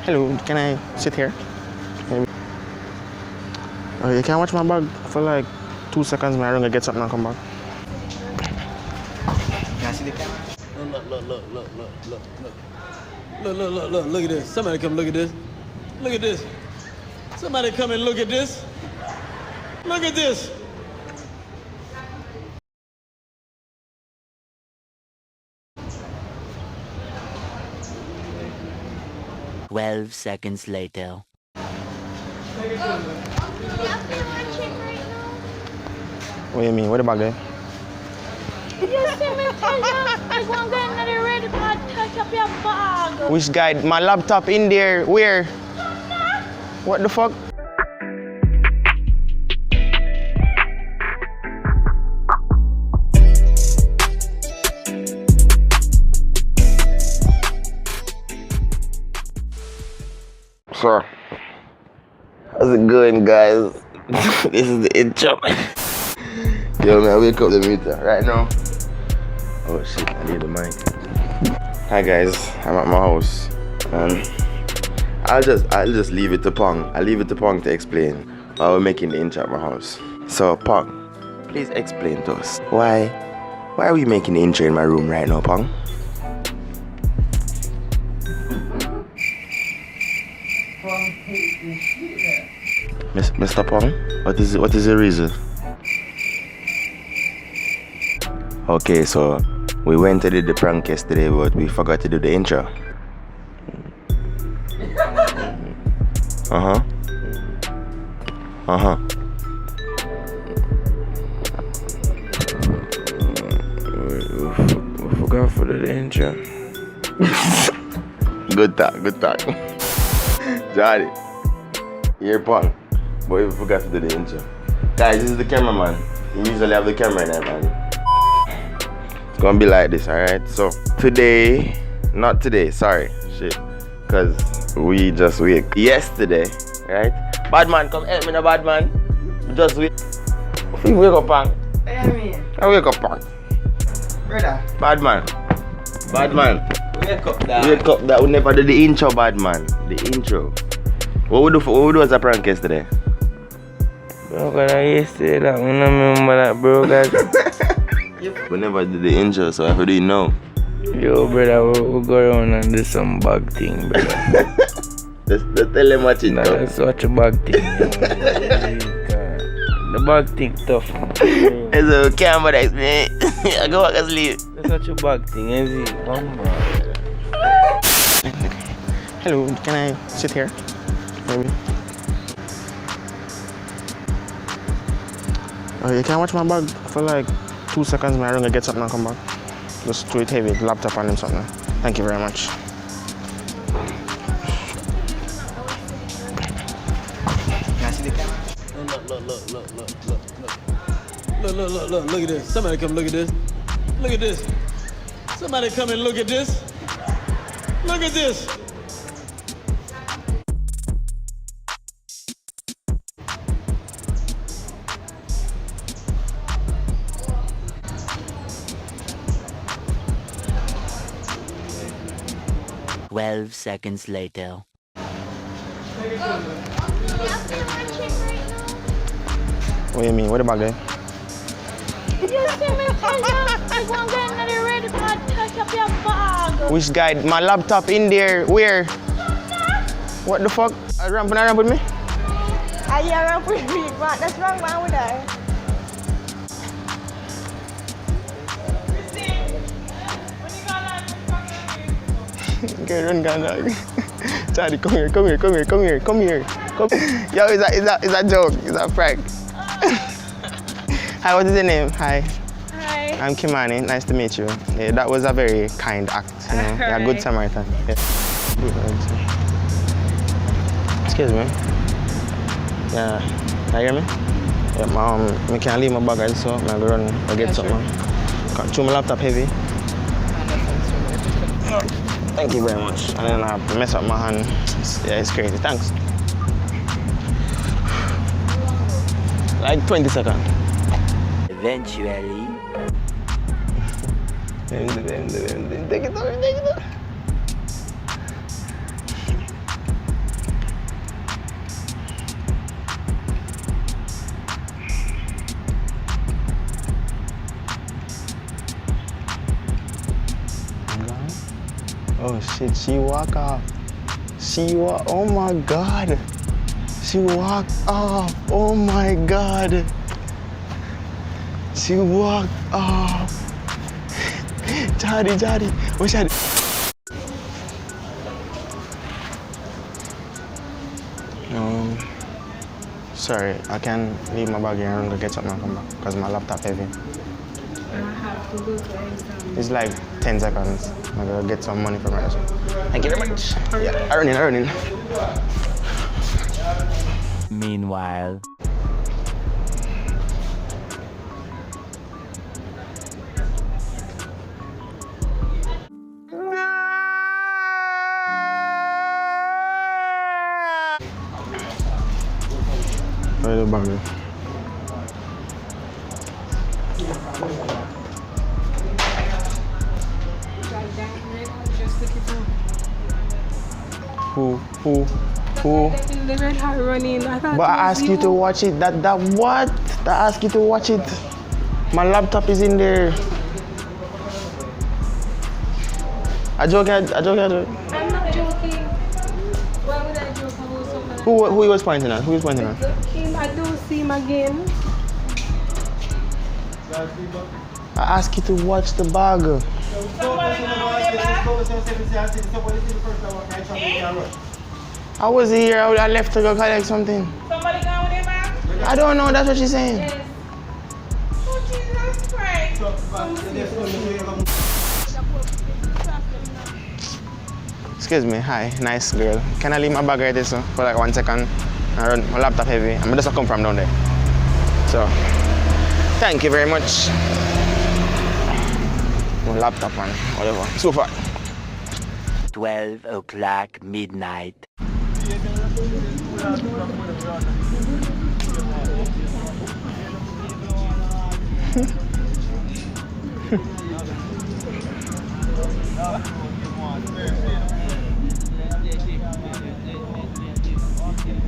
Hello, can I sit here? Maybe. Oh, you can watch my bag for like 2 seconds, man. I'm gonna get something and come back. Can I see the camera? Look at this. Somebody come look at this. Look at this. Somebody come and look at this. Look at this. "12 seconds later." What do you mean? What about there? You see me tell you, I go and get another red card, touch up your bag. Which guy? My laptop in there. Where? What the fuck? So, how's it going, guys? This is the intro. Yo, man, I wake up the meter right now. Oh shit, I need the mic. Hi guys, I'm at my house, and I'll just leave it to Pong. I'll leave it to Pong to explain why we're making the intro at my house. So Pong, please explain to us why are we making the intro in my room right now, Pong? Mr. Pong, what is the reason? Okay, so we went to do the prank yesterday, but we forgot to do the intro. We forgot to do the intro. Good talk. Johnny, here Pong, but we forgot to do the intro. Guys, this is the cameraman. We usually have the camera in there, man. It's gonna be like this, alright? So not today, sorry, shit. Cause we just wake yesterday, right? Bad man, come help me now, bad man. Just wake. You wake up, Pang. What do you mean? I wake up, Pang. Brother. Bad man. Wake up that. Wake up that we never did the intro, bad man. The intro. What we do as a prank yesterday? Bro, yesterday, like, I don't remember that, bro, guys. We never did the intro, so I have to do it now. Yo, brother, we'll go around and do some bag thing, brother. Just tell them what it Nah, does. that's such a bag thing. The bag thing tough. It's a camera that's me. I go back and sleep. That's such a bag thing, is it? Hello, can I sit here? Maybe. Oh, you can watch my bag for like 2 seconds, man. I'm gonna get something and come back. Just do it heavy, laptop and something. Thank you very much. Can I see the camera? Look at this. Somebody come look at this. Look at this. Somebody come and look at this. Look at this. "12 seconds later." What do you mean? What about there? You see me tell you, I go and get another red card, touch up your bag. Which guy? My laptop in there. Where? What the fuck? A ramp with me? I hear a free beat, man. That's wrong, man, with I. Okay, run down, dog. Charlie, come here. Yo, is that joke? Is that prank? Hi, what is your name? Hi. Hi. I'm Manii. Nice to meet you. Yeah, that was a very kind act, you know. Yeah, good Samaritan. Yeah. Excuse me. Yeah, can you hear me? Yeah, I can't leave my bag, so I'm gonna run and get something. Can't chew my laptop heavy. Thank you very much. And then I mess up my hand. Yeah, it's crazy. Thanks. Like 20 seconds. Eventually. Take it off. Oh shit, she walk off. Oh my god. She walked off. Oh my god. She walked off. Jadi. What's that? Sorry, I can leave my bag here and go get something and come back because my laptop heavy. I have to go to exam. It's like 10 seconds. I'm gonna get some money from her. Thank you very much. Yeah, earning. Meanwhile. Where's the bag? Who? The red heart running. But I asked you to watch it. That what? I asked you to watch it. My laptop is in there. I joke. I'm not joking. Why would I joke about something? Who he was pointing at? Who was pointing at? Him, I don't see him again. I asked you to watch the bag. I was here. I left to go collect something. Somebody going with their bag? I don't know. That's what she's saying. Yes. Oh, Jesus Christ. Excuse me. Hi. Nice girl. Can I leave my bag right there so, for like 1 second? I run my laptop heavy. I'm just come from down there. So, thank you very much. My laptop man, whatever. So far. 12 o'clock midnight.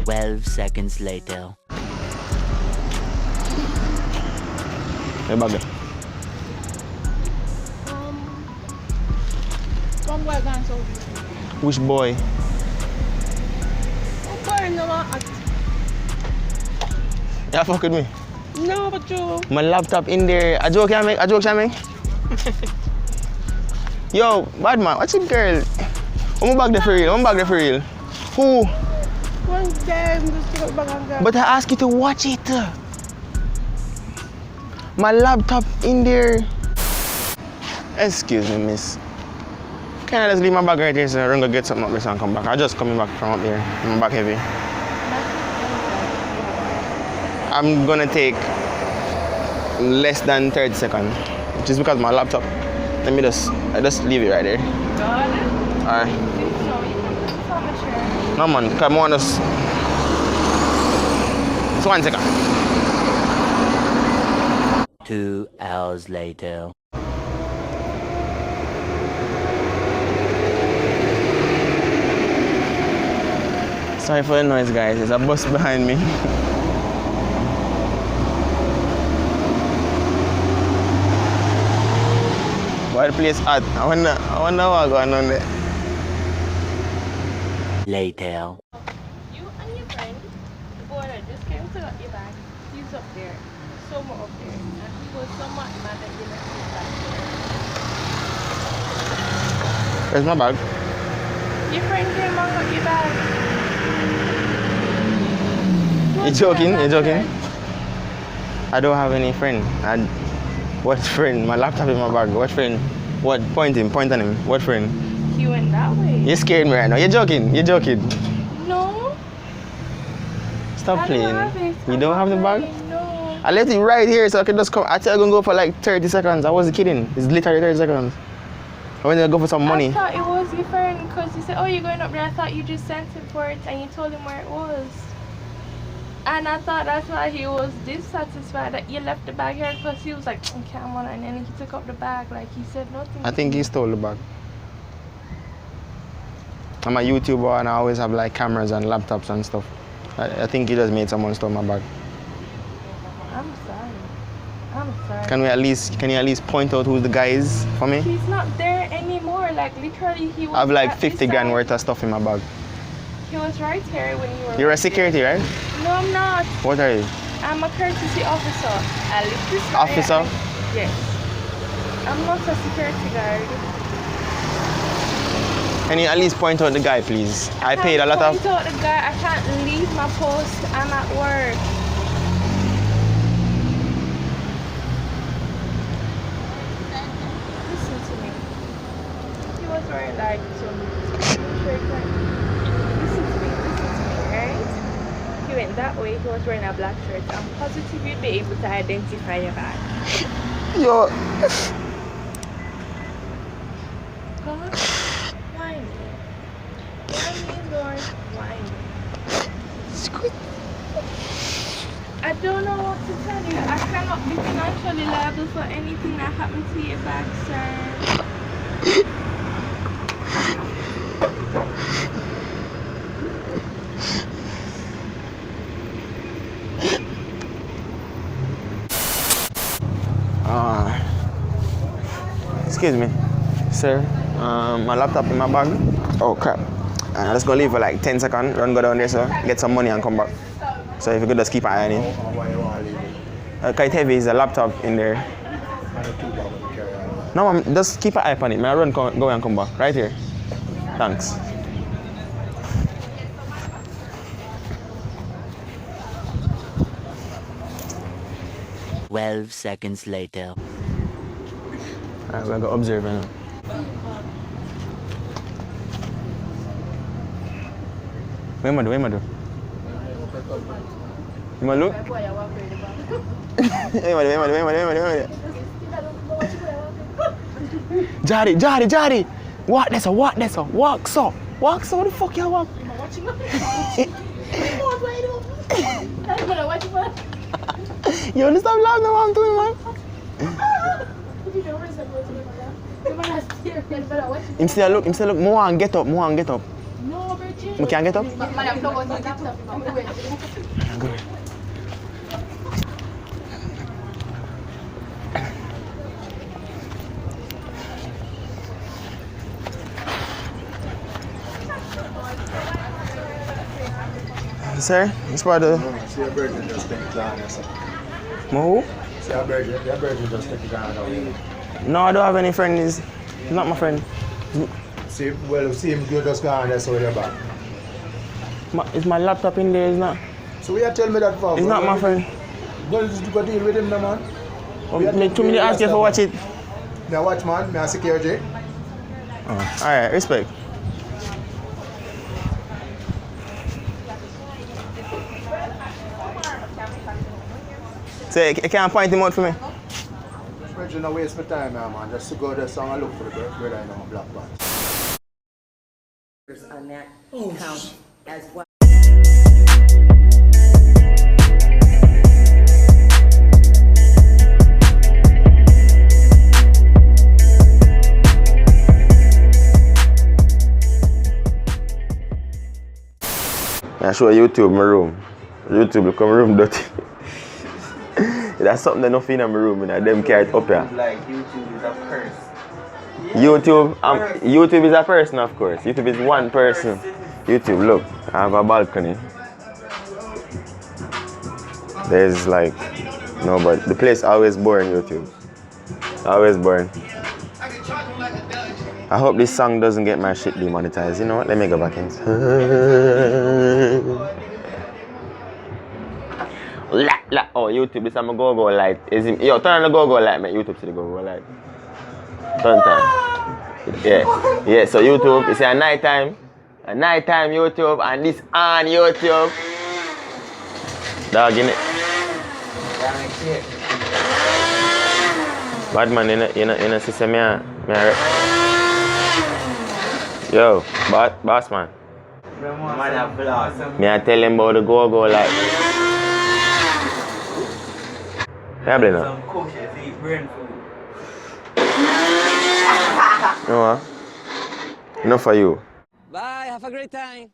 Twelve seconds later. Hey, bag there. Come back and so. Which boy? Oh, boy, no, Yeah, fuck with me. no, but you. My laptop in there. A joke can make? Yo, bad man, what's it girl? I'm back there for real. Who? One time, just go back and go. But I asked you to watch it. My laptop in there. Excuse me, miss. Can I just leave my bag right here so I'm gonna get something up there and come back? I'm just coming back from up there. My back heavy. I'm gonna take less than 30 seconds. Just because my laptop. I just leave it right there. Alright. No man, come on us. Just 1 second. 2 hours later. Sorry for the noise, guys. There's a bus behind me. Why the place hot? I wonder what's going on there. Later. You and your friend, the boy that just came to get your bag, he's up there, somewhere up there, and he was somewhat mad that you left his bag there. Where's my bag? Your friend came and got your bag. You joking? I don't have any friend. What friend? My laptop in my bag. What friend? What? Point on him. What friend? He went that way. You scared me right now. You're joking. No. Stop playing. You I don't have the bag? No. I left it right here so I can just come. I tell you I'm gonna go for like 30 seconds. I wasn't kidding. It's literally 30 seconds. I went to go for some money. I thought it was your friend because you said, oh, you're going up there. I thought you just sent him for it and you told him where it was. And I thought that's why he was dissatisfied that you left the bag here because he was like, okay, I'm on it. And then he took up the bag like he said nothing. I think he stole the bag. I'm a YouTuber and I always have like cameras and laptops and stuff. I think he just made someone steal my bag. I'm sorry. I'm sorry. Can you at least point out who the guy is for me? He's not there anymore. Like literally, he was. I have like at 50 this grand side. worth of stuff in my bag. He was right here when you were. You're a security, right? No, I'm not. What are you? I'm a courtesy officer. I live this way. Officer? Yes. I'm not a security guard. Can you at least point out the guy, please? I paid a lot of. Point out the guy. I can't leave my post. I'm at work. Listen to me. He was wearing like some shirt. Listen to me, right? He went that way. He was wearing a black shirt. I'm positive you'd be able to identify your bag. Yo. God, why me? Why me, Lord? Why me? I don't know what to tell you. I cannot be financially liable for anything that happened to your bag, sir. Excuse me, sir. My laptop in my bag. Oh crap. I'm just gonna leave for like 10 seconds. Run go down there, sir. Get some money and come back. So if you could just keep an eye on him. Quite heavy is a laptop in there. No, just keep an eye on it. May I run go and come back. Right here. Thanks. "12 seconds later." Alright, we're gonna observe now. Where am I do? You wanna look? Jari! What that's a? Walk so. What the fuck you walk? You understand laughing at what I'm doing, man? Him still look, more and get up. No, We can get up? Good. Sir, it's for the... See your virgin just take it down. Who? See your virgin just take it down. No, I don't have any friends. He's not my friend. See him just gone there, so you're back. Is my laptop in there? It's not. So you tell me that for? He's not my friend. Well, just go deal with him, no, man. Me too many ask you for watch it. Now watch, man. Me a security. Oh. Alright, respect. So you can't point him out for me? Virgin, don't waste my time, man. Just to go there and look for the brother in my black band. On that count as well. I show YouTube my room. YouTube will come room dirty. That's something that nothing in my room, and them carry it up here. Like YouTube is a curse. YouTube is a person, of course. YouTube is one person. YouTube, look, I have a balcony. There's like nobody. The place always boring. YouTube, always boring. I hope this song doesn't get my shit demonetized. You know what? Let me go back in. Oh, YouTube, this is my go-go light. Yo, turn on the go-go light, man. YouTube see the go-go light. Turn. Yeah, so YouTube, it's a nighttime YouTube, and this on YouTube. Dog, in it. Bad man, you know, sister, yo, boss man. Me I tell him about the go-go light. Yeah, now. No, enough for you. Bye, have a great time.